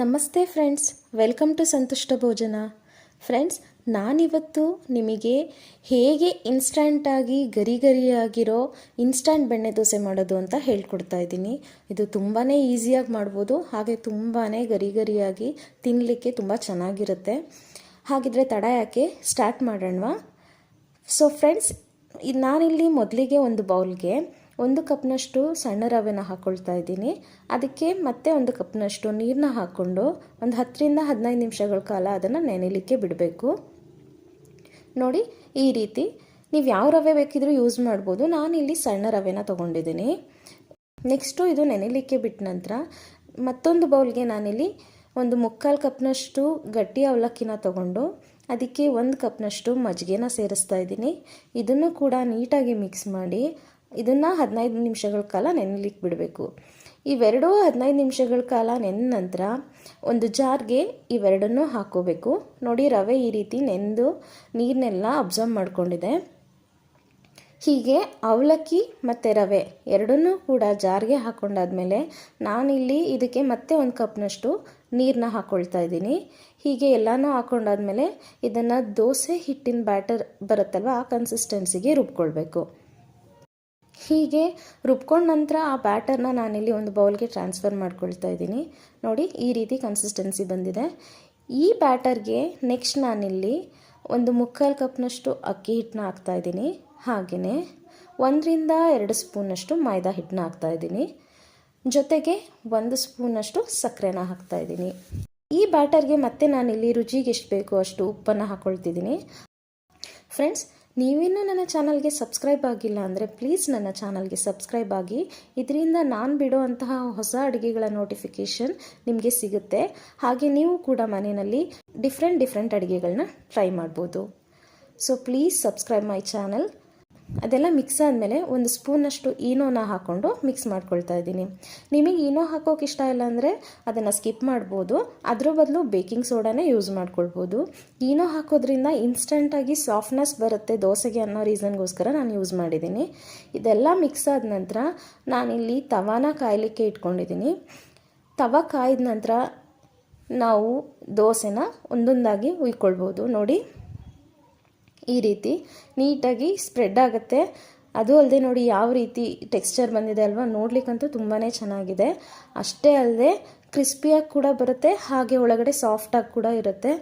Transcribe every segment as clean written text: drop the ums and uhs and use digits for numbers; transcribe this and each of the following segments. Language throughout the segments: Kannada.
ನಮಸ್ತೆ ಫ್ರೆಂಡ್ಸ್, ವೆಲ್ಕಮ್ ಟು ಸಂತುಷ್ಟ ಭೋಜನ. ಫ್ರೆಂಡ್ಸ್, ನಾನಿವತ್ತು ನಿಮಗೆ ಹೇಗೆ ಇನ್ಸ್ಟಂಟಾಗಿ ಗರಿಗರಿಯಾಗಿರೋ ಇನ್ಸ್ಟಂಟ್ ಬೆಣ್ಣೆ ದೋಸೆ ಮಾಡೋದು ಅಂತ ಹೇಳ್ಕೊಡ್ತಾ ಇದ್ದೀನಿ. ಇದು ತುಂಬಾ ಈಸಿಯಾಗಿ ಮಾಡ್ಬೋದು, ಹಾಗೆ ತುಂಬಾ ಗರಿಗರಿಯಾಗಿ ತಿನ್ನಲಿಕ್ಕೆ ತುಂಬ ಚೆನ್ನಾಗಿರುತ್ತೆ. ಹಾಗಿದ್ರೆ ತಡ ಯಾಕೆ, ಸ್ಟಾರ್ಟ್ ಮಾಡೋಣವಾ? ಸೊ ಫ್ರೆಂಡ್ಸ್, ನಾನಿಲ್ಲಿ ಮೊದಲಿಗೆ ಒಂದು ಬೌಲ್ಗೆ 1 ಕಪ್ನಷ್ಟು ಸಣ್ಣ ರವೆನ ಹಾಕ್ಕೊಳ್ತಾ ಇದ್ದೀನಿ. ಅದಕ್ಕೆ ಮತ್ತೆ 1 ಕಪ್ನಷ್ಟು ನೀರನ್ನ ಹಾಕ್ಕೊಂಡು ಒಂದು 10ರಿಂದ 15 ನಿಮಿಷಗಳ ಕಾಲ ಅದನ್ನು ನೆನೆಯಲಿಕ್ಕೆ ಬಿಡಬೇಕು. ನೋಡಿ, ಈ ರೀತಿ ನೀವು ಯಾವ ರವೆ ಬೇಕಿದ್ರೂ ಯೂಸ್ ಮಾಡ್ಬೋದು. ನಾನಿಲ್ಲಿ ಸಣ್ಣ ರವೆನ ತೊಗೊಂಡಿದ್ದೀನಿ. ನೆಕ್ಸ್ಟು ಇದು ನೆನೆಯಲಿಕ್ಕೆ ಬಿಟ್ಟ ನಂತರ ಮತ್ತೊಂದು ಬೌಲ್ಗೆ ನಾನಿಲ್ಲಿ 1/4 ಕಪ್ನಷ್ಟು ಗಟ್ಟಿ ಅವಲಕ್ಕಿನ ತೊಗೊಂಡು ಅದಕ್ಕೆ 1 ಕಪ್ನಷ್ಟು ಮಜ್ಜಿಗೆನ ಸೇರಿಸ್ತಾ ಇದ್ದೀನಿ. ಇದನ್ನು ಕೂಡ ನೀಟಾಗಿ ಮಿಕ್ಸ್ ಮಾಡಿ ಇದನ್ನು 15 ನಿಮಿಷಗಳ ಕಾಲ ನೆನೆಯಲಿಕ್ಕೆ ಬಿಡಬೇಕು. ಇವೆರಡೂ 15 ನಿಮಿಷಗಳ ಕಾಲ ನೆನೆದ ನಂತರ ಒಂದು ಜಾರ್ಗೆ ಇವೆರಡನ್ನೂ ಹಾಕೋಬೇಕು. ನೋಡಿ, ರವೆ ಈ ರೀತಿ ನೆನೆದು ನೀರನ್ನೆಲ್ಲ ಅಬ್ಸರ್ವ್ ಮಾಡ್ಕೊಂಡಿದೆ. ಹೀಗೆ ಅವಲಕ್ಕಿ ಮತ್ತು ರವೆ ಎರಡನ್ನೂ ಕೂಡ ಜಾರ್ಗೆ ಹಾಕ್ಕೊಂಡಾದ್ಮೇಲೆ ನಾನಿಲ್ಲಿ ಇದಕ್ಕೆ ಮತ್ತೆ 1 ಕಪ್ನಷ್ಟು ನೀರನ್ನ ಹಾಕ್ಕೊಳ್ತಾ ಇದ್ದೀನಿ. ಹೀಗೆ ಎಲ್ಲನೂ ಹಾಕ್ಕೊಂಡಾದ್ಮೇಲೆ ಇದನ್ನು ದೋಸೆ ಹಿಟ್ಟಿನ ಬ್ಯಾಟರ್ ಬರುತ್ತಲ್ವ, ಆ ಕನ್ಸಿಸ್ಟೆನ್ಸಿಗೆ ರುಬ್ಕೊಳ್ಬೇಕು. ಹೀಗೆ ರುಬ್ಕೊಂಡ ನಂತರ ಆ ಬ್ಯಾಟರ್ನ ನಾನಿಲ್ಲಿ ಒಂದು ಬೌಲ್ಗೆ ಟ್ರಾನ್ಸ್ಫರ್ ಮಾಡ್ಕೊಳ್ತಾ ಇದ್ದೀನಿ. ನೋಡಿ, ಈ ರೀತಿ ಕನ್ಸಿಸ್ಟೆನ್ಸಿ ಬಂದಿದೆ. ಈ ಬ್ಯಾಟರ್ಗೆ ನೆಕ್ಸ್ಟ್ ನಾನಿಲ್ಲಿ 1/4 ಕಪ್ನಷ್ಟು ಅಕ್ಕಿ ಹಿಟ್ಟನ್ನ ಹಾಕ್ತಾಯಿದ್ದೀನಿ. ಹಾಗೆಯೇ 1ರಿಂದ 2 ಸ್ಪೂನಷ್ಟು ಮೈದಾ ಹಿಟ್ಟನ್ನ ಹಾಕ್ತಾಯಿದ್ದೀನಿ. ಜೊತೆಗೆ 1 ಸ್ಪೂನಷ್ಟು ಸಕ್ಕರೆನ ಹಾಕ್ತಾಯಿದ್ದೀನಿ. ಈ ಬ್ಯಾಟರ್ಗೆ ಮತ್ತೆ ನಾನಿಲ್ಲಿ ರುಚಿಗೆ ಎಷ್ಟು ಬೇಕೋ ಅಷ್ಟು ಉಪ್ಪನ್ನು ಹಾಕ್ಕೊಳ್ತಿದ್ದೀನಿ. ಫ್ರೆಂಡ್ಸ್, ನೀವಿನ್ನೂ ನನ್ನ ಚಾನಲ್ಗೆ ಸಬ್ಸ್ಕ್ರೈಬ್ ಆಗಿಲ್ಲ ಅಂದರೆ ಪ್ಲೀಸ್ ನನ್ನ ಚಾನಲ್ಗೆ ಸಬ್ಸ್ಕ್ರೈಬ್ ಆಗಿ. ಇದರಿಂದ ನಾನು ಬಿಡೋ ಅಂತಹ ಹೊಸ ಅಡುಗೆಗಳ ನೋಟಿಫಿಕೇಷನ್ ನಿಮಗೆ ಸಿಗುತ್ತೆ. ಹಾಗೆ ನೀವು ಕೂಡ ಮನೆಯಲ್ಲಿ ಡಿಫ್ರೆಂಟ್ ಅಡುಗೆಗಳನ್ನ ಟ್ರೈ ಮಾಡ್ಬೋದು. So please subscribe my channel. ಅದೆಲ್ಲ ಮಿಕ್ಸ್ ಆದಮೇಲೆ 1 ಸ್ಪೂನಷ್ಟು ಈನೋನ ಹಾಕ್ಕೊಂಡು ಮಿಕ್ಸ್ ಮಾಡ್ಕೊಳ್ತಾ ಇದ್ದೀನಿ. ನಿಮಗೆ ಈನೋ ಹಾಕೋಕೆ ಇಷ್ಟ ಇಲ್ಲ ಅಂದರೆ ಅದನ್ನು ಸ್ಕಿಪ್ ಮಾಡ್ಬೋದು. ಅದ್ರ ಬದಲು ಬೇಕಿಂಗ್ ಸೋಡಾನೇ ಯೂಸ್ ಮಾಡ್ಕೊಳ್ಬೋದು. ಈನೋ ಹಾಕೋದ್ರಿಂದ ಇನ್ಸ್ಟಂಟಾಗಿ ಸಾಫ್ಟ್ನೆಸ್ ಬರುತ್ತೆ ದೋಸೆಗೆ ಅನ್ನೋ ರೀಸನ್ಗೋಸ್ಕರ ನಾನು ಯೂಸ್ ಮಾಡಿದ್ದೀನಿ. ಇದೆಲ್ಲ ಮಿಕ್ಸ್ ಆದ ನಂತರ ನಾನಿಲ್ಲಿ ತವಾನ ಕಾಯಲಿಕ್ಕೆ ಇಟ್ಕೊಂಡಿದ್ದೀನಿ. ತವ ಕಾಯ್ದ ನಂತರ ನಾವು ದೋಸೆನ ಒಂದೊಂದಾಗಿ ಉಯ್ಕೊಳ್ಬೋದು. ನೋಡಿ, ಈ ರೀತಿ ನೀಟಾಗಿ ಸ್ಪ್ರೆಡ್ ಆಗುತ್ತೆ. ಅದು ಅಲ್ಲದೆ ನೋಡಿ ಯಾವ ರೀತಿ ಟೆಕ್ಸ್ಚರ್ ಬಂದಿದೆ ಅಲ್ವಾ, ನೋಡ್ಲಿಕ್ಕಂತೂ ತುಂಬಾ ಚೆನ್ನಾಗಿದೆ. ಅಷ್ಟೇ ಅಲ್ಲದೆ ಕ್ರಿಸ್ಪಿಯಾಗಿ ಕೂಡ ಬರುತ್ತೆ, ಹಾಗೆ ಒಳಗಡೆ ಸಾಫ್ಟಾಗಿ ಕೂಡ ಇರುತ್ತೆ.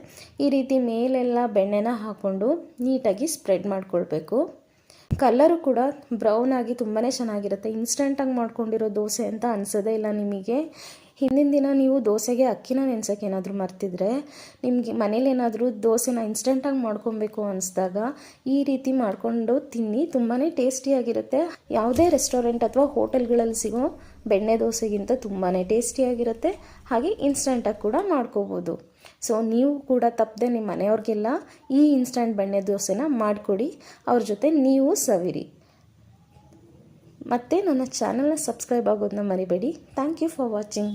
ಈ ರೀತಿ ಮೇಲೆಲ್ಲ ಬೆಣ್ಣೆನ ಹಾಕ್ಕೊಂಡು ನೀಟಾಗಿ ಸ್ಪ್ರೆಡ್ ಮಾಡ್ಕೊಳ್ಬೇಕು. ಕಲರು ಕೂಡ ಬ್ರೌನ್ ಆಗಿ ತುಂಬಾ ಚೆನ್ನಾಗಿರುತ್ತೆ. ಇನ್ಸ್ಟಂಟಾಗಿ ಮಾಡ್ಕೊಂಡಿರೋ ದೋಸೆ ಅಂತ ಅನಿಸೋದೇ ಇಲ್ಲ ನಿಮಗೆ. ಹಿಂದಿನ ದಿನ ನೀವು ದೋಸೆಗೆ ಅಕ್ಕಿನ ನೆನೆಸೋಕೆ ಏನಾದರೂ ಮರ್ತಿದ್ರೆ, ನಿಮಗೆ ಮನೇಲಿ ಏನಾದರೂ ದೋಸೆನ ಇನ್ಸ್ಟಂಟಾಗಿ ಮಾಡ್ಕೊಬೇಕು ಅನಿಸಿದಾಗ ಈ ರೀತಿ ಮಾಡಿಕೊಂಡು ತಿನ್ನಿ. ತುಂಬಾ ಟೇಸ್ಟಿಯಾಗಿರುತ್ತೆ. ಯಾವುದೇ ರೆಸ್ಟೋರೆಂಟ್ ಅಥವಾ ಹೋಟೆಲ್ಗಳಲ್ಲಿ ಸಿಗೋ ಬೆಣ್ಣೆ ದೋಸೆಗಿಂತ ತುಂಬಾ ಟೇಸ್ಟಿಯಾಗಿರುತ್ತೆ. ಹಾಗೆ ಇನ್ಸ್ಟಂಟಾಗಿ ಕೂಡ ಮಾಡ್ಕೋಬೋದು. ಸೊ ನೀವು ಕೂಡ ತಪ್ಪದೆ ನಿಮ್ಮ ಮನೆಯವ್ರಿಗೆಲ್ಲ ಈ ಇನ್ಸ್ಟಂಟ್ ಬೆಣ್ಣೆ ದೋಸೆನ ಮಾಡಿಕೊಡಿ. ಅವ್ರ ಜೊತೆ ನೀವು ಸವಿರಿ. ಮತ್ತು ನನ್ನ ಚಾನಲ್ನ ಸಬ್ಸ್ಕ್ರೈಬ್ ಆಗೋದನ್ನ ಮರಿಬೇಡಿ. Thank you for watching.